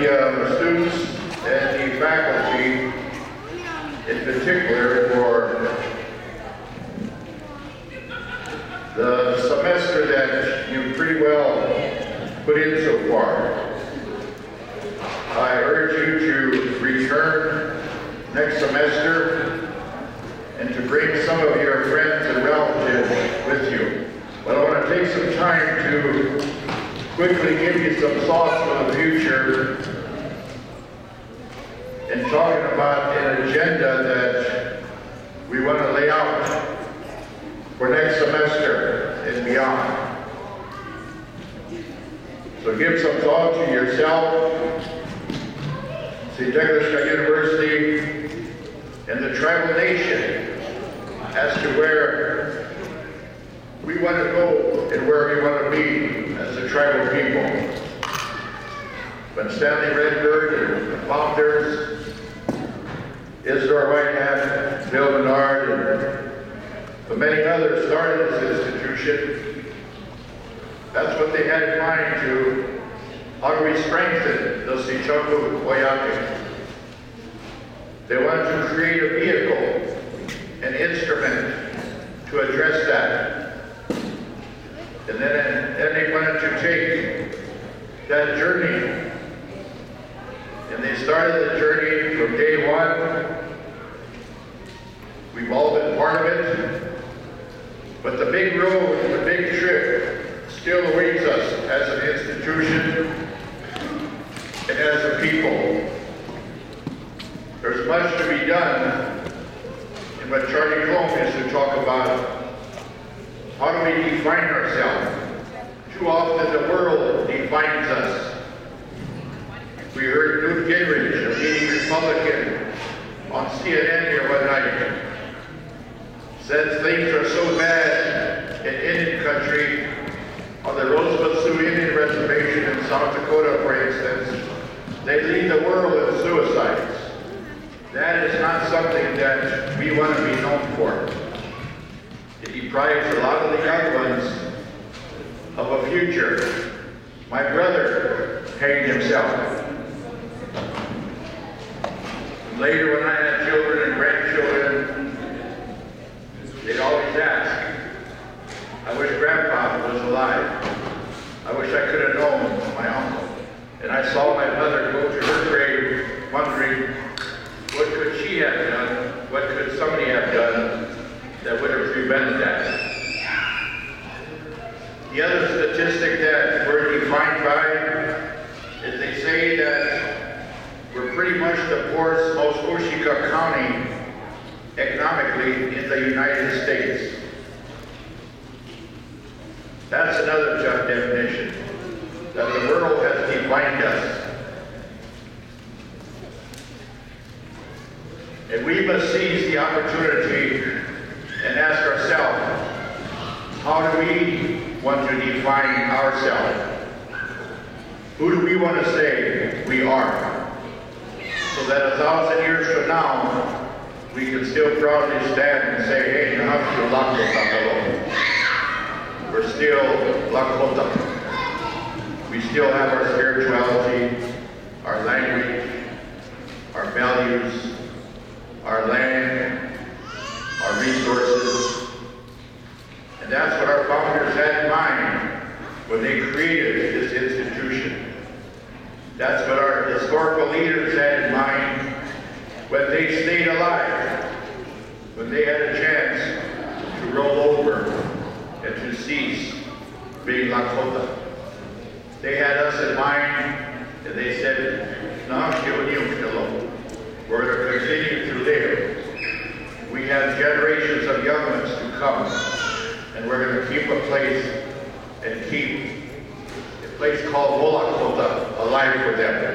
the students and the faculty, in particular, for the semester that you've pretty well put in so far. I urge you to return next semester and to bring some of your friends and relatives with you. But I want to take some time to quickly give you some thoughts for the future and talking about an agenda that we want to lay out for next semester and beyond. So give some thought to yourself, Sinte Gleska University, and the tribal nation as to where we want to go and where we want to be as a tribal people. When Stanley Redbird and the founders, Isidore Whitehead, Bill Menard, and the many others started this institution, that's what they had in mind to, how do we strengthen the Sichoko Oyate? They wanted to create a vehicle, an instrument to address that. And then they wanted to take that journey. And they started the journey from day one. We've all been part of it. But the big road, the big trip still awaits us as an institution and as a people. There's much to be done in what Charlie Colm is to talk about. How do we define ourselves? Too often the world defines us. We heard Newt Gingrich, a leading Republican, on CNN here one night, said things are so bad in Indian country, on the Roosevelt Sioux Indian Reservation in South Dakota, for instance, they lead the world in suicides. That is not something that we want to be known for. It deprives a lot of the young ones of a future. My brother hanged himself. Later, when I had children and grandchildren, they'd always ask, I wish Grandpa was alive. I wish I could have known my uncle. And I saw my mother go to her grave wondering, what could she have done? What could somebody have done that would have prevented that? The other statistic that we're defined by is they say that we're pretty much the poorest, most Oshika county economically in the United States. That's another tough definition, that the world has defined us. And we must seize the opportunity and ask ourselves, how do we want to define ourselves? Who do we want to say we are? So that 1,000 years from now, we can still proudly stand and say, hey, we're still Lakota. We still have our spirituality, our language, our values, our land, our resources. And that's what our founders had in mind when they created this institution. That's what our historical leaders had in mind when they stayed alive, when they had a chance to roll over and to cease being Lakota. They had us in mind, and they said, no, we're going to continue to live. We have generations of young ones to come, and we're going to keep a place and keep a place called Molakota alive for them.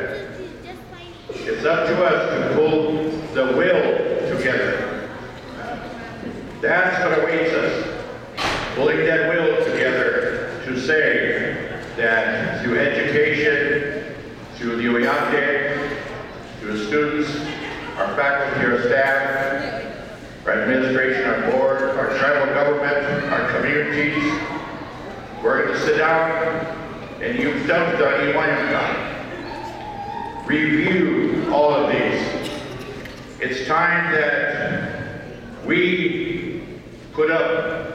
It's up to us to pull the will together. That's what awaits us. Pulling that will together to say that through education, through the Oyate, through the students, our faculty, our staff, our administration, our board, our tribal government, our communities, we're going to sit down and you've done Iwanyaka. review all of these. It's time that we put up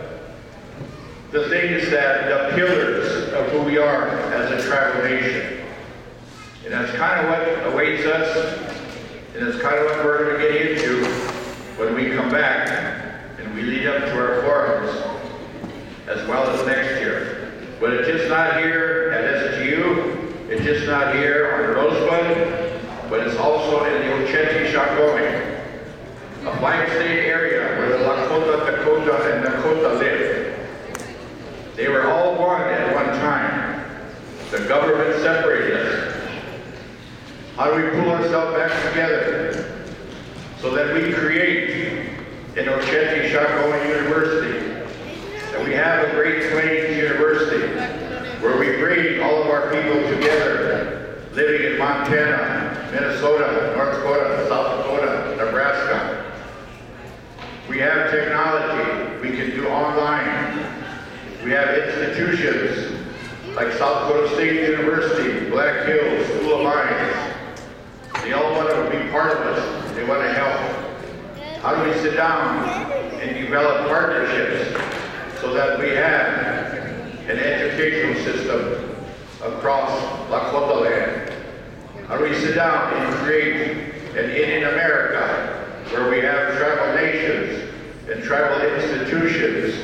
the things that, the pillars of who we are as a tribal nation. And that's kind of what awaits us, and it's kind of what we're going to get into when we come back and we lead up to our forums, as well as next year. But it's just not here at SGU, it's just not here on Rosebud, but it's also in the Oceti-Sakowin, a 5-state area where the Lakota, Dakota, and Dakota live. They were all one at one time. The government separated us. How do we pull ourselves back together so that we create an Oceti-Sakowin University, that we have a Great Plains University, where we bring all of our people together, living in Montana, Minnesota, North Dakota, South Dakota, Nebraska. We have technology. We can do online. We have institutions like South Dakota State University, Black Hills, School of Mines. They all want to be part of us. They want to help. How do we sit down and develop partnerships so that we have an educational system across Lakota land? How do we sit down and create an Indian America where we have tribal nations and tribal institutions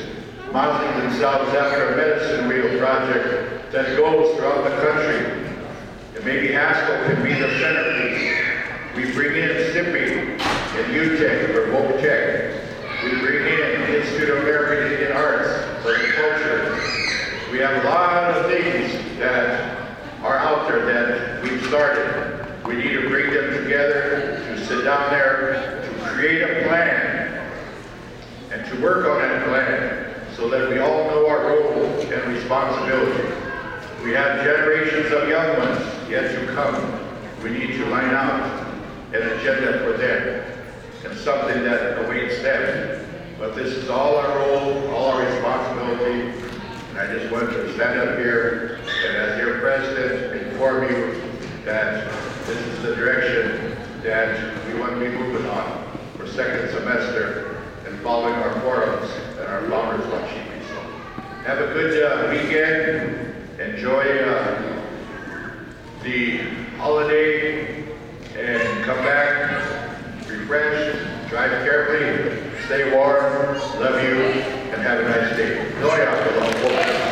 modeling themselves after a medicine wheel project that goes throughout the country? And maybe Haskell can be the centerpiece. We bring in SIPI and UTEC for Voc Tech. We bring in the Institute of American Indian Arts for culture. We have a lot of things that are out there that we've started. We need to bring them together, to sit down there, to create a plan, and to work on that plan so that we all know our role and responsibility. We have generations of young ones yet to come. We need to line out an agenda for them and something that awaits them. But this is all our role, all our responsibility. And I just wanted to stand up here and as your president inform you that this is the direction that we want to be moving on for second semester and following our forums and our founders luncheon. So have a good weekend. Enjoy the holiday and come back refreshed, drive carefully, stay warm, love you, and have a nice day.